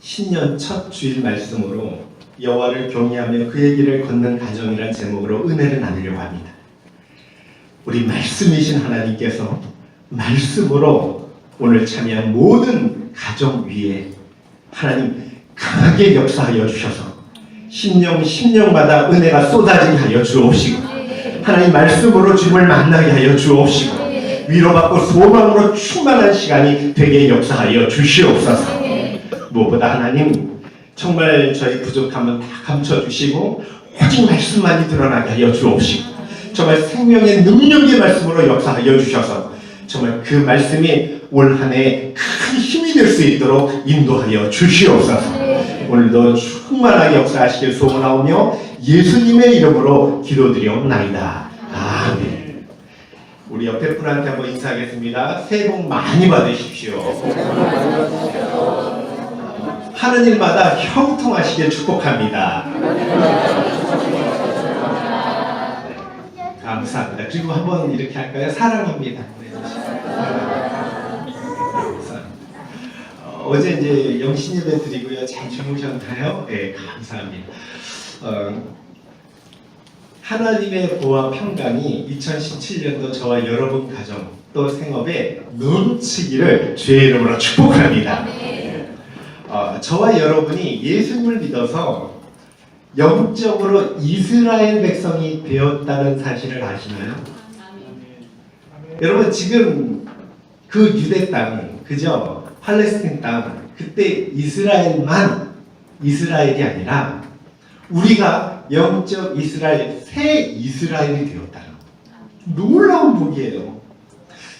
신년 첫 주일 말씀으로 여호와를 경외하며 그의 길을 걷는 가정이란 제목으로 은혜를 나누려고 합니다. 우리 말씀이신 하나님께서 말씀으로 오늘 참여한 모든 가정 위에 하나님 강하게 역사하여 주셔서 심령마다 은혜가 쏟아지게 하여 주옵시고, 하나님 말씀으로 주님을 만나게 하여 주옵시고, 위로받고 소망으로 충만한 시간이 되게 역사하여 주시옵소서. 무엇보다 하나님 정말 저희 부족함은 다 감춰주시고 오직 말씀만이 드러나게 하여 주옵시고, 정말 생명의 능력의 말씀으로 역사하여 주셔서 정말 그 말씀이 올 한 해 큰 힘이 될 수 있도록 인도하여 주시옵소서. 오늘도 충만하게 역사하시길 소원하오며 예수님의 이름으로 기도드리옵나이다. 아멘. 우리 옆에 분한테 한번 인사하겠습니다. 새해 복 많이 받으십시오. 하는 일마다 형통하시길 축복합니다. 감사합니다. 그리고 한번 이렇게 할까요? 사랑합니다. 어제 이제 영신 예배 드리고요. 잘 주무셨나요? 네, 감사합니다. 하나님의 보호와 평강이 2017년도 저와 여러분 가정 또 생업에 넘치기를 주의 이름으로 축복합니다. 저와 여러분이 예수님을 믿어서 영적으로 이스라엘 백성이 되었다는 사실을 아시나요? 여러분 지금 그 유대 땅, 그죠? 팔레스틴 땅, 그때 이스라엘만 이스라엘이 아니라 우리가 영적 이스라엘, 새 이스라엘이 되었다는 놀라운 복이에요.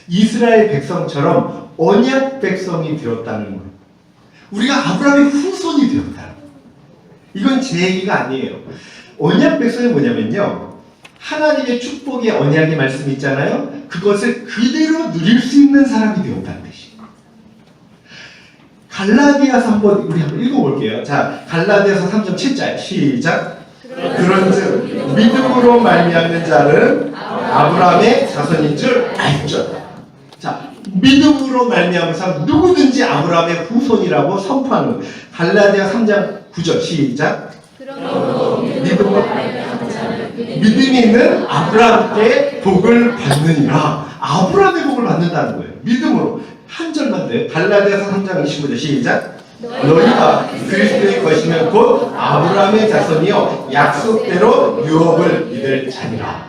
이스라엘 백성처럼 언약 백성이 되었다는 것. 우리가 아브라함의 후손이 되었다. 이건 제 얘기가 아니에요. 언약 백성이 뭐냐면요, 하나님의 축복의 언약의 말씀 있잖아요. 그것을 그대로 누릴 수 있는 사람이 되었다는 뜻이에요. 갈라디아서 우리 한번 읽어볼게요. 자, 갈라디아서 3.7절 시작. 그런즉 믿음으로 말미암는 자는 아브라함의 자손인 줄 알죠. 자, 믿음으로 말미암은 사람 누구든지 아브라함의 후손이라고 선포하는 거예요. 갈라디아 3장 9절 시작. 믿음으로 믿음이 있는 아브라함께 복을 받느니라. 아브라함의 복을 받는다는 거예요. 믿음으로. 한 절만 돼요. 갈라디아서 3장 25절 시작. 너희가 그리스도의 것이면 곧 아브라함의 자손이요 약속대로 유업을 얻을 자니라.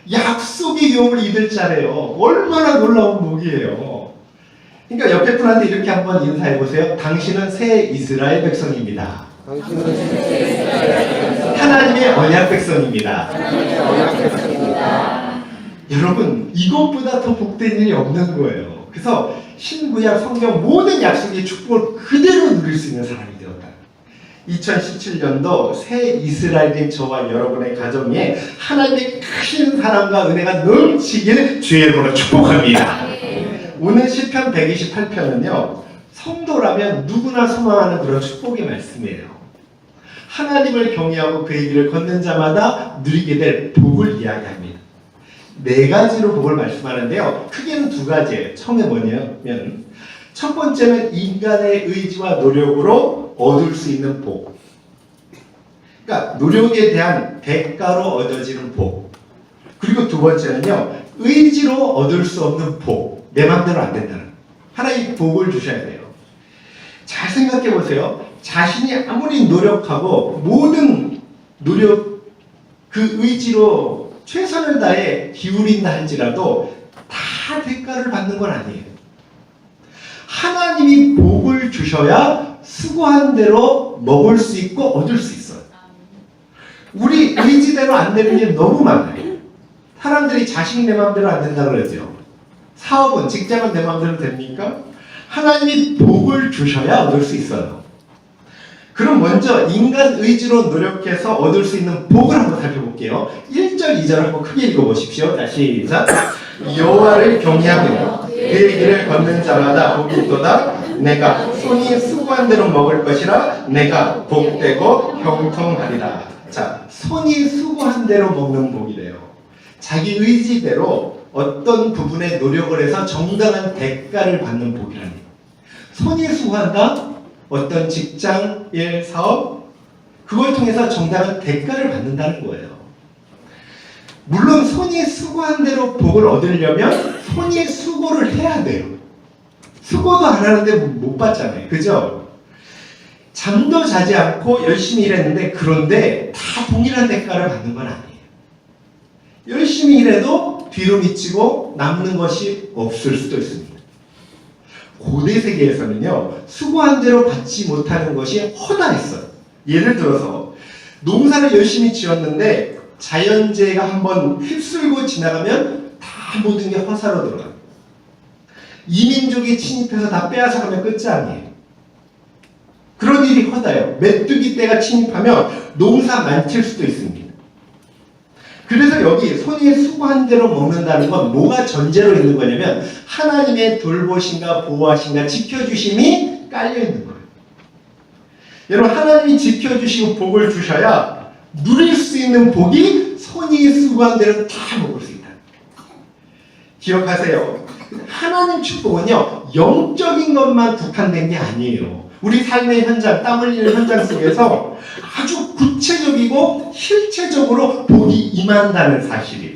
약속의 유업을 얻을 자래요. 얼마나 놀라운 복이에요. 그러니까 옆에 분한테 이렇게 한번 인사해 보세요. 당신은 새 이스라엘 백성입니다. 하나님의 언약 백성입니다. 여러분, 이것보다 더 복된 일이 없는 거예요. 그래서 신구약 성경 모든 약속의 축복을 그대로 누릴 수 있는 사람이 되었다. 2017년도 새 이스라엘인 저와 여러분의 가정에 하나님의 크신 사랑과 은혜가 넘치길 주의 이름으로 축복합니다. 오늘 시편 128편은요, 성도라면 누구나 소망하는 그런 축복의 말씀이에요. 하나님을 경외하고 그의 길을 걷는 자마다 누리게 될 복을 이야기합니다. 네 가지로 복을 말씀하는데요. 크게는 두 가지예요. 처음에 뭐냐면, 첫 번째는 인간의 의지와 노력으로 얻을 수 있는 복. 그러니까 노력에 대한 대가로 얻어지는 복. 그리고 두 번째는요, 의지로 얻을 수 없는 복. 내 맘대로 안 된다는. 하나님 복을 주셔야 돼요. 잘 생각해 보세요. 자신이 아무리 노력하고 모든 노력, 그 의지로 최선을 다해 기울인다 할지라도 다 대가를 받는 건 아니에요. 하나님이 복을 주셔야 수고한 대로 먹을 수 있고 얻을 수 있어요. 우리 의지대로 안 되는 게 너무 많아요. 사람들이 자식이 내 마음대로 안 된다 그러죠. 사업은, 직장은 내 마음대로 됩니까? 하나님이 복을 주셔야 얻을 수 있어요. 그럼 먼저 인간 의지로 노력해서 얻을 수 있는 복을 한번 살펴볼게요. 1절, 2절 한번 크게 읽어보십시오. 다시 시작. 여호와를 경외하며 그의 길을 걷는 자마다 복이 있도다. 내가 손이 수고한 대로 먹을 것이라. 내가 복되고 형통하리라. 자, 손이 수고한 대로 먹는 복이래요. 자기 의지대로 어떤 부분에 노력을 해서 정당한 대가를 받는 복이라니. 손이 수고한다. 어떤 직장, 일, 사업 그걸 통해서 정당한 대가를 받는다는 거예요. 물론 손이 수고한 대로 복을 얻으려면 손이 수고를 해야 돼요. 수고도 안 하는데 못 받잖아요. 그죠? 잠도 자지 않고 열심히 일했는데 그런데 다 동일한 대가를 받는 건 아니에요. 열심히 일해도 뒤로 미치고 남는 것이 없을 수도 있습니다. 고대 세계에서는요, 수고한 대로 받지 못하는 것이 허다했어요. 예를 들어서 농사를 열심히 지었는데 자연재해가 한번 휩쓸고 지나가면 다 모든 게 허사로 들어가요. 이민족이 침입해서 다 빼앗아가면 끝장이에요. 그런 일이 허다해요. 메뚜기 떼가 침입하면 농사 망칠 수도 있습니다. 그래서 여기 손이 수고한 대로 먹는다는 건 뭐가 전제로 있는 거냐면 하나님의 돌보심과 보호하심과 지켜주심이 깔려있는 거예요. 여러분, 하나님이 지켜주시고 복을 주셔야 누릴 수 있는 복이 손이 수고한 대로 다 먹을 수 있다. 기억하세요. 하나님 축복은요, 영적인 것만 국한된 게 아니에요. 우리 삶의 현장, 땀 흘리는 현장 속에서 아주 구체적이고 실체적으로 복이 임한다는 사실이에요.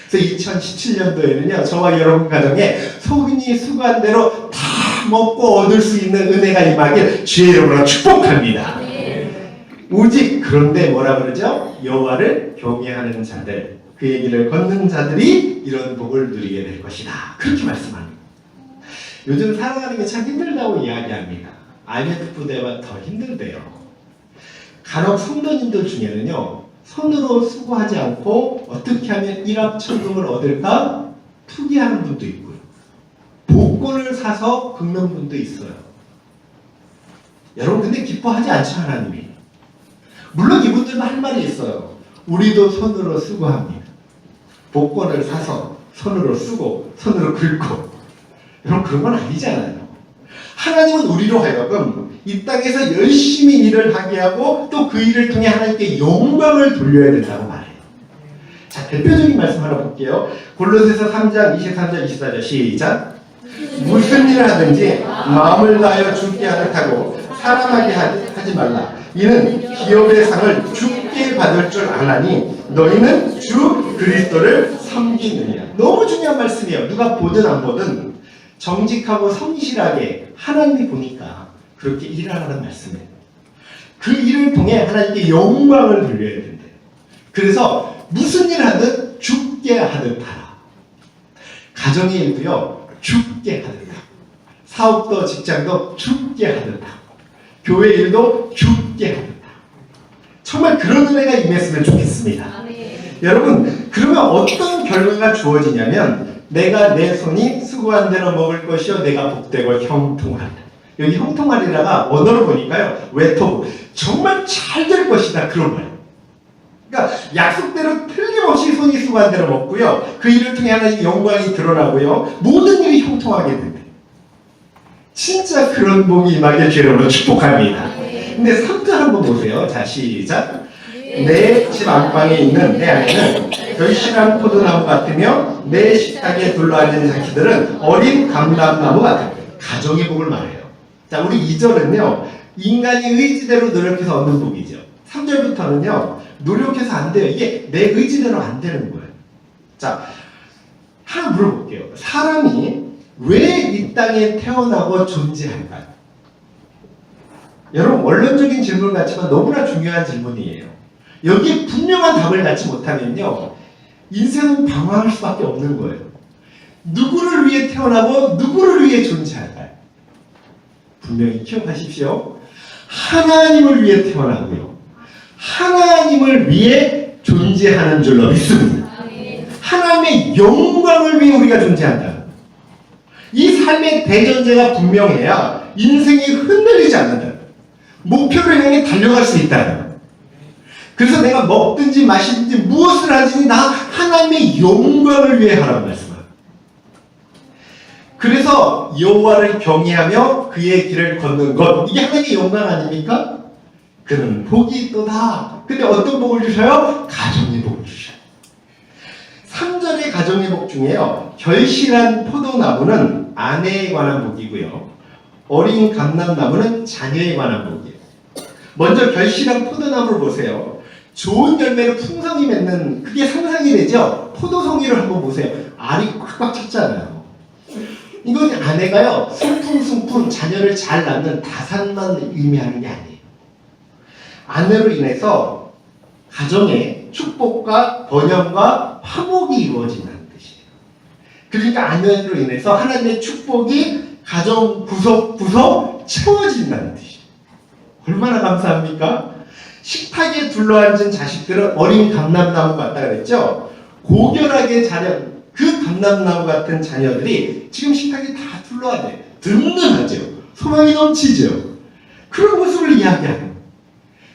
그래서 2017년도에는요, 저와 여러분 가정에 손이 수고한 대로 다 먹고 얻을 수 있는 은혜가 임하길 주의 이름으로 축복합니다. 오직 그런데 뭐라 그러죠? 여호와를 경외하는 자들, 그의 길을 걷는 자들이 이런 복을 누리게 될 것이다. 그렇게 말씀합니다. 요즘 살아가는 게 참 힘들다고 이야기합니다. IMF보다 더 힘들대요. 간혹 성도님들 중에는요, 손으로 수고하지 않고 어떻게 하면 일확천금을 얻을까 투기하는 분도 있고요. 복권을 사서 긁는 분도 있어요. 여러분, 근데 기뻐하지 않죠, 하나님이. 물론 이분들도 할 말이 있어요. 우리도 손으로 수고합니다. 복권을 사서 손으로 쓰고 손으로 긁고. 여러분, 그런 건 아니잖아요. 하나님은 우리로 하여금 이 땅에서 열심히 일을 하게 하고 또 그 일을 통해 하나님께 영광을 돌려야 된다고 말해요. 자, 대표적인 말씀 하나 볼게요. 골로새서 3장 23절 24절 시작. 무슨 일을 하든지 마음을 다하여 주께 하듯 하고 사람에게 하지 말라. 이는 기업의 상을 주께 받을 줄 아나니 너희는 주 그리스도를 섬기느니라. 너무 중요한 말씀이에요. 누가 보든 안 보든 정직하고 성실하게 하나님이 보니까 그렇게 일하라는 말씀이에요. 그 일을 통해 하나님께 영광을 돌려야 된대요. 그래서 무슨 일 하든 주께 하듯 하라. 가정의 일도요, 주께 하듯 하라. 사업도 직장도 주께 하듯 하라. 교회 일도 주께 하듯 하라. 정말 그런 은혜가 임했으면 좋겠습니다. 여러분, 그러면 어떤 결과가 주어지냐면 내가 내 손이 수고한 대로 먹을 것이요 내가 복되고 형통하리라. 여기 형통하리라가 언어로 보니까요, 외토부, 정말 잘 될 것이다, 그런 말이에요. 그러니까 약속대로 틀림없이 손이 수고한 대로 먹고요, 그 일을 통해 하나님의 영광이 드러나고요, 모든 일이 형통하게 된대. 진짜 그런 복이 임하길 주님으로 축복합니다. 근데 3절 한번 보세요. 자, 시작. 내 집 안방에 있는 내 아내는 결실한 포도나무 같으며 내 식탁에 둘러앉은 자키들은 어린 감람나무 같다. 가정의 복을 말해요. 자, 우리 2절은요, 인간이 의지대로 노력해서 얻는 복이죠. 3절부터는요, 노력해서 안 돼요. 이게 내 의지대로 안 되는 거예요. 자, 하나 물어볼게요. 사람이 왜 이 땅에 태어나고 존재할까요? 여러분, 원론적인 질문 같지만 너무나 중요한 질문이에요. 여기에 분명한 답을 갖지 못하면요, 인생은 방황할 수밖에 없는 거예요. 누구를 위해 태어나고 누구를 위해 존재할까요? 분명히 기억하십시오. 하나님을 위해 태어나고요, 하나님을 위해 존재하는 줄로 믿습니다. 하나님의 영광을 위해 우리가 존재한다. 이 삶의 대전제가 분명해야 인생이 흔들리지 않는다. 목표를 향해 달려갈 수 있다. 그래서 내가 먹든지 마시든지 무엇을 하든지 나 하나님의 영광을 위해 하라는 말씀이에요. 그래서 여호와를 경외하며 그의 길을 걷는 것, 이게 하나님의 영광 아닙니까? 그는 복이 있도다. 근데 어떤 복을 주셔요? 가정의 복을 주셔요. 3절의 가정의 복 중에요, 결실한 포도나무는 아내에 관한 복이고요, 어린 감람나무는 자녀에 관한 복이에요. 먼저 결실한 포도나무를 보세요. 좋은 열매를 풍성히 맺는, 그게 상상이 되죠? 포도송이를 한번 보세요. 알이 꽉꽉 찼잖아요. 이건 아내가요, 숭풍숭풍 자녀를 잘 낳는 다산만 의미하는 게 아니에요. 아내로 인해서 가정에 축복과 번영과 화목이 이루어진다는 뜻이에요. 그러니까 아내로 인해서 하나님의 축복이 가정 구석구석 채워진다는 뜻이에요. 얼마나 감사합니까? 식탁에 둘러앉은 자식들은 어린 감람나무 같다 그랬죠? 고결하게 자란 그 감람나무 같은 자녀들이 지금 식탁에 다 둘러앉아요. 든든하죠. 소망이 넘치죠. 그런 모습을 이야기하는.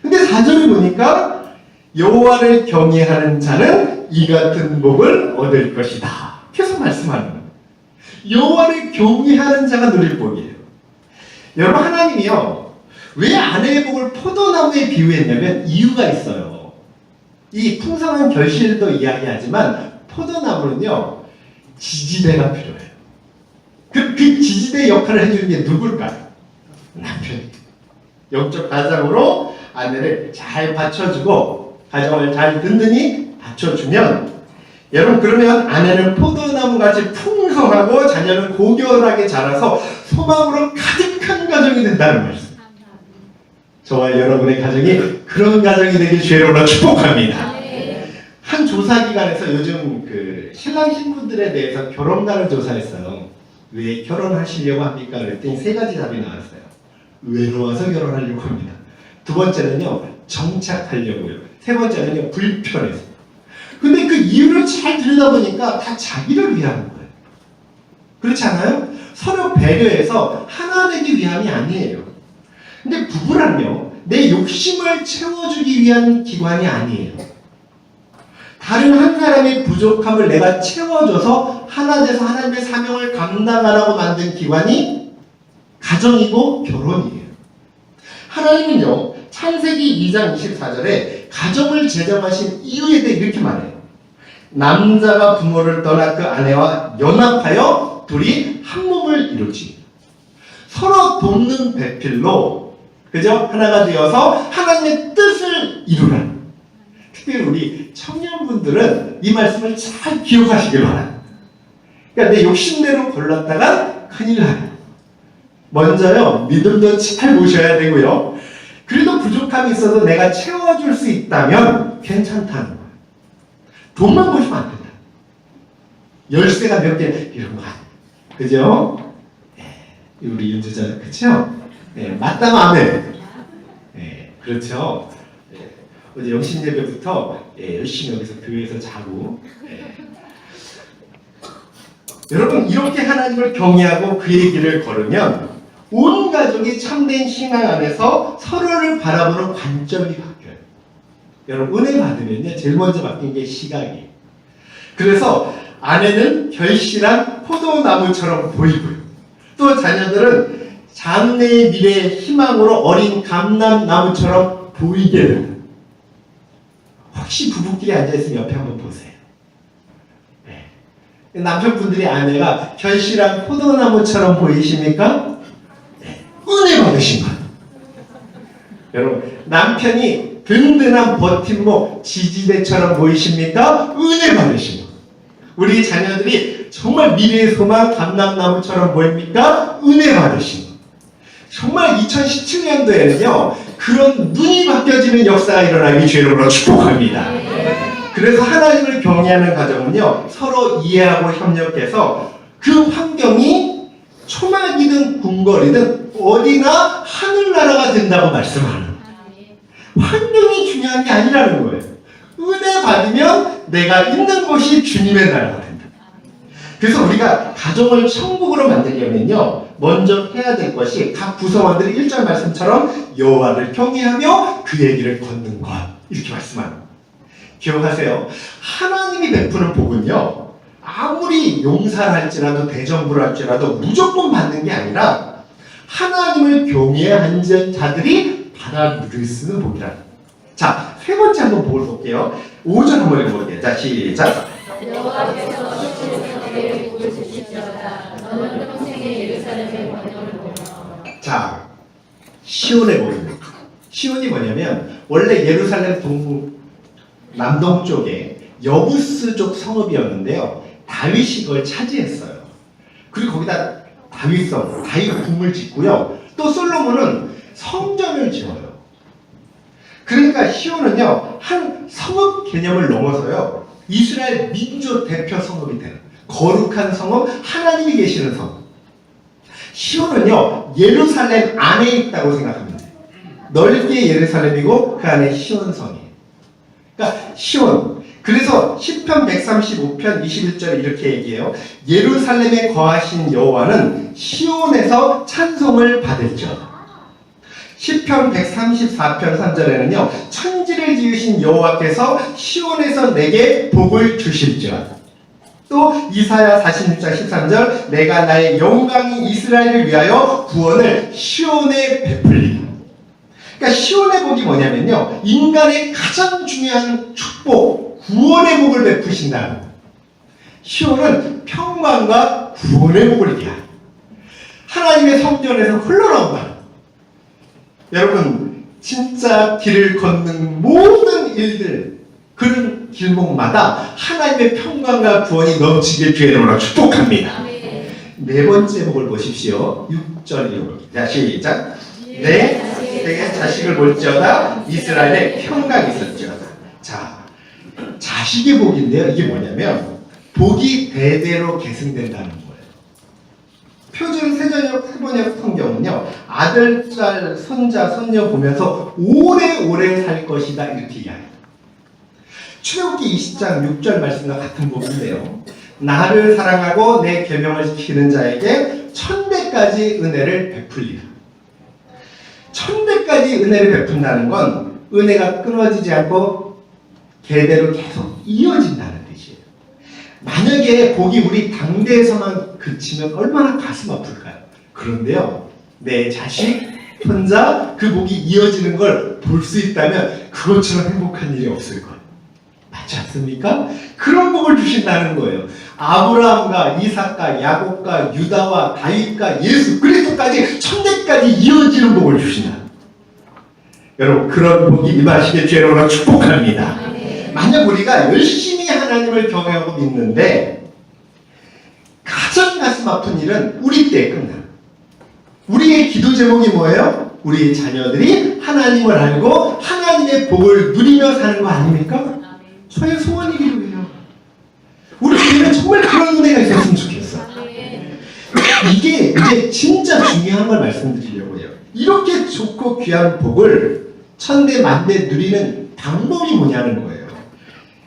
근데 4절을 보니까 여호와를 경외하는 자는 이 같은 복을 얻을 것이다. 계속 말씀하는 거예요. 여호와를 경외하는 자가 누릴 복이에요. 여러분, 하나님이요, 왜 아내의 복을 포도나무에 비유했냐면 이유가 있어요. 이 풍성한 결실도 이야기하지만 포도나무는요, 지지대가 필요해요. 그 지지대 역할을 해주는 게 누굴까요? 남편이. 영적 가장으로 아내를 잘 받쳐주고 가정을 잘 든든히 받쳐주면, 여러분, 그러면 아내는 포도나무같이 풍성하고 자녀는 고결하게 자라서 소망으로 가득한 가정이 된다는 말씀. 저와 여러분의 가정이 그런 가정이 되길 주의로 축복합니다. 한 조사기관에서 요즘 그 신랑 신부들에 대해서 결혼관을 조사했어요. 왜 결혼하시려고 합니까? 그랬더니 3가지 답이 나왔어요. 외로워서 결혼하려고 합니다. 2번째는요, 정착하려고요. 3번째는요, 불편해서. 근데 그 이유를 잘 들여다보니까 다 자기를 위한 거예요. 그렇지 않아요? 서로 배려해서 하나 되기 위함이 아니에요. 근데 부부란요, 내 욕심을 채워주기 위한 기관이 아니에요. 다른 한 사람의 부족함을 내가 채워줘서 하나 돼서 하나님의 사명을 감당하라고 만든 기관이 가정이고 결혼이에요. 하나님은요, 창세기 2장 24절에 가정을 제정하신 이유에 대해 이렇게 말해요. 남자가 부모를 떠나 그 아내와 연합하여 둘이 한 몸을 이루지. 서로 돕는 배필로, 그죠? 하나가 되어서 하나님의 뜻을 이루라. 특별히 우리 청년분들은 이 말씀을 잘 기억하시길 바랍니다. 그러니까 내 욕심대로 골랐다가 큰일 나요. 먼저요, 믿음도 잘 모셔야 되고요. 그래도 부족함이 있어도 내가 채워줄 수 있다면 괜찮다는 거예요. 돈만 보시면 안 된다. 열쇠가 몇 개, 이런 거 아니에요. 그죠? 네, 우리 윤주자, 그쵸? 네, 맞다면 아멘. 네, 그렇죠. 네, 어제 영신 예배부터 열심히 여기서 교회에서 자고. 네. 여러분, 이렇게 하나님을 경외하고 그의 길을 걸으면 온 가족이 참된 신앙 안에서 서로를 바라보는 관점이 바뀌어요. 여러분, 은혜 받으면요, 제일 먼저 바뀐 게 시각이에요. 그래서 아내는 결실한 포도나무처럼 보이고요. 또 자녀들은 장래의 미래의 희망으로 어린 감람나무처럼 보이게 됩니다. 혹시 부부끼리 앉아있으면 옆에 한번 보세요. 네. 남편분들이 아내가 결실한 포도나무처럼 보이십니까? 네. 은혜 받으신 것. 여러분, 남편이 든든한 버팀목 지지대처럼 보이십니까? 은혜 받으신 것. 우리 자녀들이 정말 미래의 소망 감람나무처럼 보입니까? 은혜 받으신 것. 정말 2017년도에는요, 그런 눈이 바뀌어지는 역사가 일어나기 주의로 축복합니다. 그래서 하나님을 경외하는 가정은요, 서로 이해하고 협력해서 그 환경이 초막이든 궁궐이든 어디나 하늘나라가 된다고 말씀하는 거예요. 환경이 중요한 게 아니라는 거예요. 은혜 받으면 내가 있는 곳이 주님의 나라가 된다. 그래서 우리가 가정을 천국으로 만들려면요, 먼저 해야 될 것이 각 구성원들이 1절 말씀처럼 여호와를 경외하며 그의 길을 걷는 것, 이렇게 말씀합니다. 기억하세요. 하나님이 베푸는 복은요, 아무리 용사를 할지라도 대정부를 할지라도 무조건 받는 게 아니라 하나님을 경외한 자들이 받아 누릴 수 있는 복이라. 자, 3번째 한번 복을 볼게요. 5절 한번 읽어볼게요. 자, 시작. 여호와께서 주시는 복을 주실지어다. 너는 평생에 예루살렘의 번영을 보며 시온의 복입니다. 시온이 뭐냐면 원래 예루살렘 남동쪽에 여부스족 성읍이었는데요. 다윗이 그걸 차지했어요. 그리고 거기다 다윗 궁을 짓고요. 또 솔로몬은 성전을 지어요. 그러니까 시온은요, 한 성읍 개념을 넘어서요, 이스라엘 민족 대표 성읍이 되는, 거룩한 성읍, 하나님이 계시는 성읍. 시온은요, 예루살렘 안에 있다고 생각합니다. 넓게 예루살렘이고 그 안에 시온성이에요. 그러니까 시온. 그래서 시편 135편 21절에 이렇게 얘기해요. 예루살렘에 거하신 여호와는 시온에서 찬송을 받을지어다. 시편 134편 3절에는요. 천지를 지으신 여호와께서 시온에서 내게 복을 주실지어다. 또 이사야 46장 13절 내가 나의 영광이 이스라엘을 위하여 구원을 시온에 베풀리라. 그러니까 시온의 복이 뭐냐면요. 인간의 가장 중요한 축복, 구원의 복을 베푸신다는 거예요. 시온은 평강과 구원의 복을 얘기합니다. 하나님의 성전에서 흘러나온다. 여러분, 진짜 길을 걷는 모든 일들, 그런 길목마다 하나님의 평강과 구원이 넘치길 주의 이름으로 축복합니다. 네 번째 복을 보십시오. 6절. 자, 시작. 내 자식을 볼지어다 이스라엘에 평강이 있었지어다. 자, 자식의 복인데요. 이게 뭐냐면 복이 대대로 계승된다는 거예요. 표준 세번역 성경은요, 아들, 딸, 손자, 손녀 보면서 오래오래 살 것이다 이렇게 이야기합니다. 출애굽기 20장 6절 말씀과 같은 부분인데요. 나를 사랑하고 내 계명을 지키는 자에게 1000배까지 은혜를 베풀리라. 1000배까지 은혜를 베푼다는 건 은혜가 끊어지지 않고 대대로 계속 이어진다는 뜻이에요. 만약에 복이 우리 당대에서만 그치면 얼마나 가슴 아플까요? 그런데요, 내 자식, 손자, 그 복이 이어지는 걸 볼 수 있다면 그것처럼 행복한 일이 없을 거예요. 맞지 않습니까? 그런 복을 주신다는 거예요. 아브라함과 이삭과 야곱과 유다와 다윗과 예수 그리스도까지 1000대까지 이어지는 복을 주신다. 여러분, 그런 복이 임하시게 주로 축복합니다. 만약 우리가 열심히 하나님을 경외하고 믿는데 가장 가슴 아픈 일은 우리 때 끝나. 우리의 기도 제목이 뭐예요? 우리 자녀들이 하나님을 알고 하나님의 복을 누리며 사는 거 아닙니까? 저의 소원이기도 해요. 우리 교회는 정말 그런 은혜가 있었으면 좋겠어. 이게 이제 진짜 중요한 걸 말씀드리려고 해요. 이렇게 좋고 귀한 복을 1000대 만대 누리는 방법이 뭐냐는 거예요.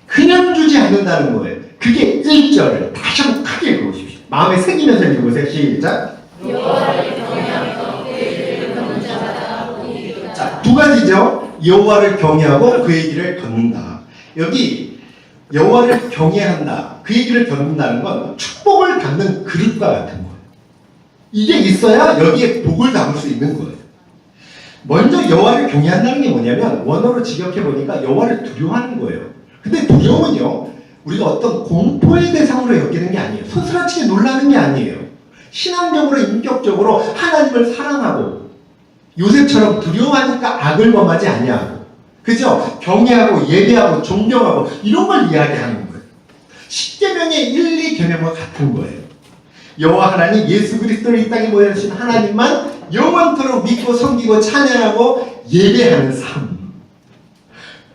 그냥 주지 않는다는 거예요. 그게 1절을 다시 한번 크게 읽어보십시오. 마음에 새기면서 읽어보세요. 시작. 자, 두 가지죠. 여호와를 경외하고 그의 길을 걷는다. 여기 여호와를 경외한다, 그의 길을 걷는다는 건 축복을 담는 그릇과 같은 거예요. 이게 있어야 여기에 복을 담을 수 있는 거예요. 먼저 여호와를 경외한다는 게 뭐냐면 원어로 직역해보니까 여호와를 두려워하는 거예요. 근데 두려움은요, 우리가 어떤 공포의 대상으로 여기는 게 아니에요. 소스라치게 놀라는 게 아니에요. 신앙적으로, 인격적으로 하나님을 사랑하고 요셉처럼 두려워하니까 악을 범하지 아니하고, 그죠? 경외하고 예배하고 존경하고 이런 걸 이야기하는 거예요. 10계명의 1, 2계명과 같은 거예요. 여호와 하나님 예수 그리스도를 이 땅에 보내주신 하나님만 영원토록 믿고 섬기고 찬양하고 예배하는 삶.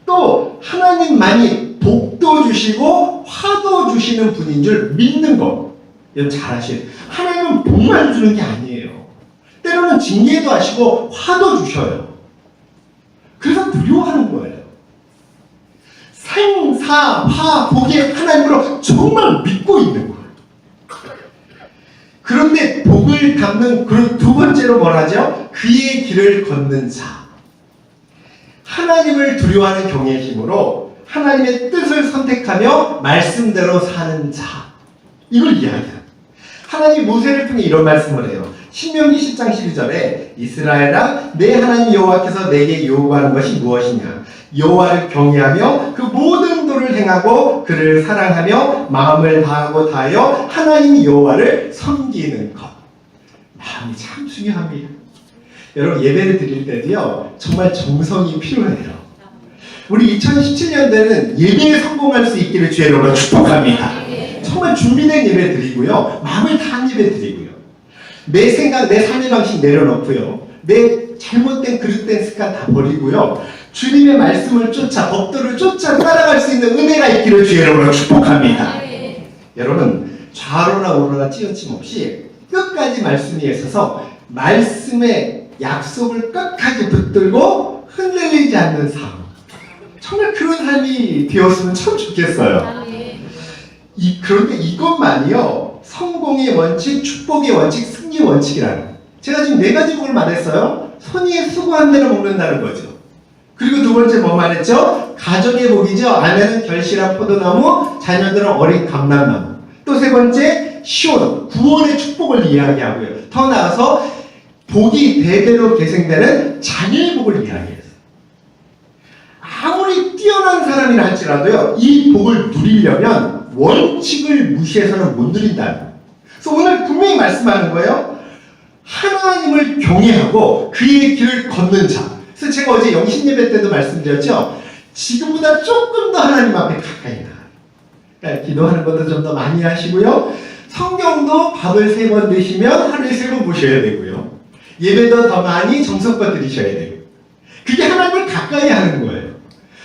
또 하나님만이 복도 주시고 화도 주시는 분인 줄 믿는 것. 이건 잘 아시죠? 하나님은 복만 주는 게 아니에요. 때로는 징계도 하시고 화도 주셔요. 그래서 두려워하는 거예요. 생사 화 복의 하나님으로 정말 믿고 있는 거예요. 그런데 복을 담는 그 두 번째로 뭘 하죠? 그의 길을 걷는 자. 하나님을 두려워하는 경외의 힘으로 하나님의 뜻을 선택하며 말씀대로 사는 자. 이걸 이야기합니다. 하나님이 모세를 통해 이런 말씀을 해요. 신명기 10장 12절에 이스라엘아, 내 하나님 여호와께서 내게 요구하는 것이 무엇이냐? 여호와를 경외하며 그 모든 도를 행하고 그를 사랑하며 마음을 다하고 다하여 하나님 여호와를 섬기는 것. 마음이 참 중요합니다. 여러분 예배를 드릴 때도요 정말 정성이 필요해요. 우리 2017년도에는 예배에 성공할 수 있기를 주의 이름으로 축복합니다. 정말 준비된 예배 드리고요, 마음을 다한 예배 드리고요, 내 생각, 내 삶의 방식 내려놓고요, 내 잘못된 그릇된 습관 다 버리고요, 주님의 말씀을 쫓아, 법도를 쫓아 따라갈 수 있는 은혜가 있기를 주의 이름으로 축복합니다. 여러분 좌로나 우로나 찌어짐 없이 끝까지 말씀 위에 서서 말씀의 약속을 끝까지 붙들고 흔들리지 않는 삶, 정말 그런 삶이 되었으면 참 좋겠어요. 그런데 이것만이요 성공의 원칙, 축복의 원칙, 승리의 원칙이라는, 제가 지금 4가지 복을 말했어요. 손이 수고한 대로 먹는다는 거죠. 그리고 두 번째 뭐 말했죠? 가정의 복이죠. 아내는 결실한 포도나무, 자녀들은 어린 감람나무. 또 세 번째 시온, 구원의 축복을 이야기하고요. 더 나아가서 복이 대대로 계승되는 자녀의 복을 이야기해요. 아무리 뛰어난 사람이라 할지라도요, 이 복을 누리려면 원칙을 무시해서는 못 누린다. 그래서 오늘 분명히 말씀하는 거예요. 하나님을 경외하고 그의 길을 걷는 자. 그래서 제가 어제 영신예배 때도 말씀드렸죠. 지금보다 조금 더 하나님 앞에 가까이 나. 그러니까 기도하는 것도 좀 더 많이 하시고요. 성경도 밥을 3번 드시면 하루에 3번 보셔야 되고요. 예배도 더 많이 정성껏 드리셔야 되고. 그게 하나님을 가까이 하는 거예요.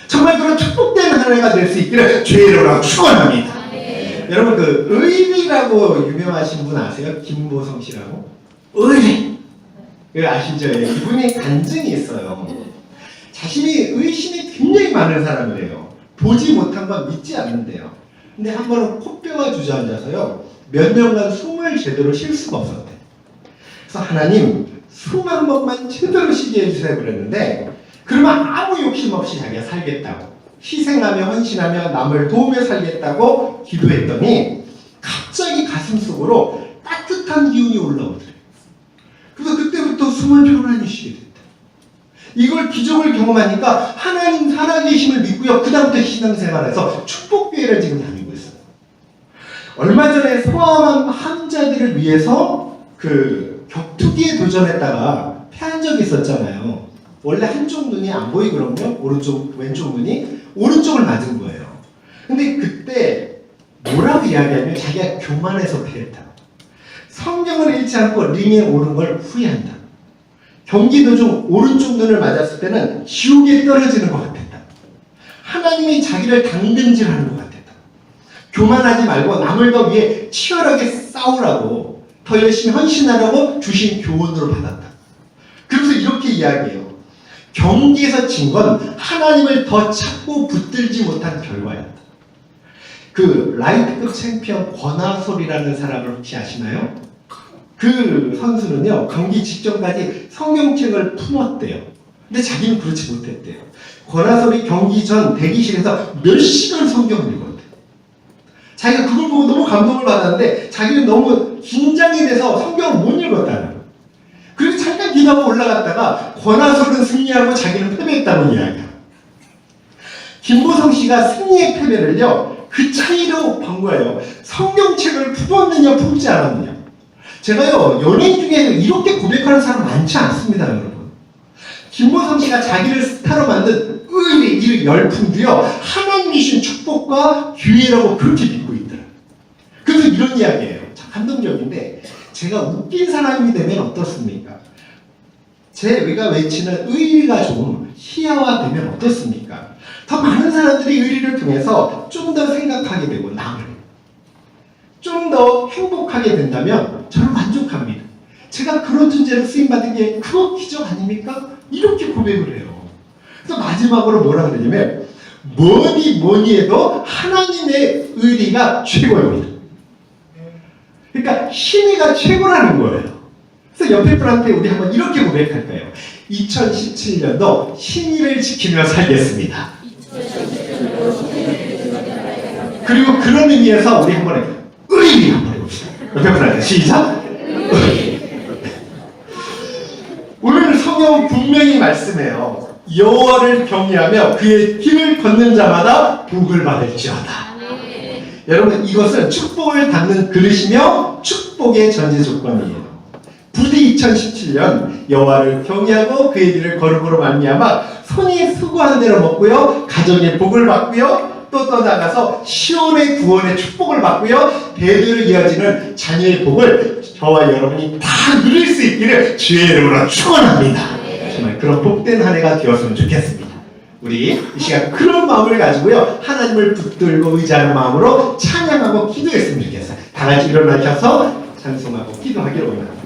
정말 그런 축복된 한 해가 될 수 있기를 주의 이름으로 축원합니다. 여러분 그 의리라고 유명하신 분 아세요? 김보성 씨라고? 의리. 그 아시죠? 이분이 간증이 있어요. 자신이 의심이 굉장히 많은 사람이래요. 보지 못한 건 믿지 않는데요. 근데 한 번은 코뼈가 주저앉아서요, 몇 년간 숨을 제대로 쉴 수가 없었대. 그래서 하나님 숨 한 번만 제대로 쉬게 해주세요 그랬는데, 그러면 아무 욕심 없이 자기가 살겠다고, 희생하며 헌신하며 남을 도우며 살겠다고 기도했더니 갑자기 가슴속으로 따뜻한 기운이 올라오더래요. 그래서 그때부터 숨을 편안히 쉬게 됐다. 이걸 기적을 경험하니까 하나님 살아계심을 믿고요, 그 다음부터 신앙생활에서 축복교회를 지금 다니고 있어요. 얼마 전에 소아암 환자들을 위해서 그 격투기에 도전했다가 패한 적이 있었잖아요. 원래 한쪽 눈이 안 보이거든요. 오른쪽, 왼쪽 눈이. 오른쪽을 맞은 거예요. 근데 그때 뭐라고 이야기하면 자기가 교만해서 패했다. 성경을 읽지 않고 링에 오른 걸 후회한다. 경기 도중 오른쪽 눈을 맞았을 때는 지옥에 떨어지는 것 같았다. 하나님이 자기를 당근질하는 것 같았다. 교만하지 말고 남을 더 위해 치열하게 싸우라고, 더 열심히 헌신하라고 주신 교훈으로 받았다. 그래서 이렇게 이야기해요. 경기에서 진 건 하나님을 더 찾고 붙들지 못한 결과였다. 그 라이트급 챔피언 권하솔이라는 사람을 혹시 아시나요? 그 선수는요, 경기 직전까지 성경책을 품었대요. 근데 자기는 그렇지 못했대요. 권하솔이 경기 전 대기실에서 몇 시간 성경을 읽었대요. 자기가 그걸 보고 너무 감동을 받았는데 자기는 너무 긴장이 돼서 성경을 못 읽었다는 거예요. 그래서 잠깐 기도하고 올라갔다가 권하솔은 승리하고 자기는 패배했다고 이야기해요. 김보성 씨가 승리의 패배를요, 그 차이로 본 거예요. 성경책을 품었느냐 품지 않았느냐. 제가요, 연예인 중에 이렇게 고백하는 사람 많지 않습니다, 여러분. 김보성 씨가 자기를 스타로 만든 의리, 이 열풍도요, 하나님이 주신 축복과 기회라고 그렇게 믿고 있더라고요. 그래서 이런 이야기예요. 참 감동적인데, 제가 웃긴 사람이 되면 어떻습니까? 제가 외치는 의리가 좀 희화화되면 어떻습니까? 더 많은 사람들이 의리를 통해서 좀 더 생각하게 되고 남을 좀 더 행복하게 된다면 저는 만족합니다. 제가 그런 존재로 쓰임받은 게 그거 기적 아닙니까? 이렇게 고백을 해요. 그래서 마지막으로 뭐라 그러냐면 뭐니 해도 하나님의 의리가 최고입니다. 그러니까 신의가 최고라는 거예요. 그래서 옆에 분한테 우리 한번 이렇게 고백할까요? 2017년도 신의를 지키며 살겠습니다. 그리고 그런 의미에서 우리 한번 의리 한번 해봅시다. 옆에 분한테 시작. 오늘 성경 분명히 말씀해요. 여호와를 경외하며 그의 길을 걷는 자마다 복을 받을지어다. 여러분 이것은 축복을 담는 그릇이며 축복의 전제 조건이에요. 부디 2017년 여호와를 경외하고 그의 길을 걸음으로 말미암아 손이 수고한 대로 먹고요, 가정의 복을 받고요, 또 나아가서 시온의 구원의 축복을 받고요, 대대로 이어지는 자녀의 복을 저와 여러분이 다 누릴 수 있기를 주의 이름으로 축원합니다. 정말 그런 복된 한 해가 되었으면 좋겠습니다. 우리 이 시간 그런 마음을 가지고요, 하나님을 붙들고 의지하는 마음으로 찬양하고 기도했으면 좋겠어요. 다 같이 일어나셔서 찬송하고 기도하기를 원합니다.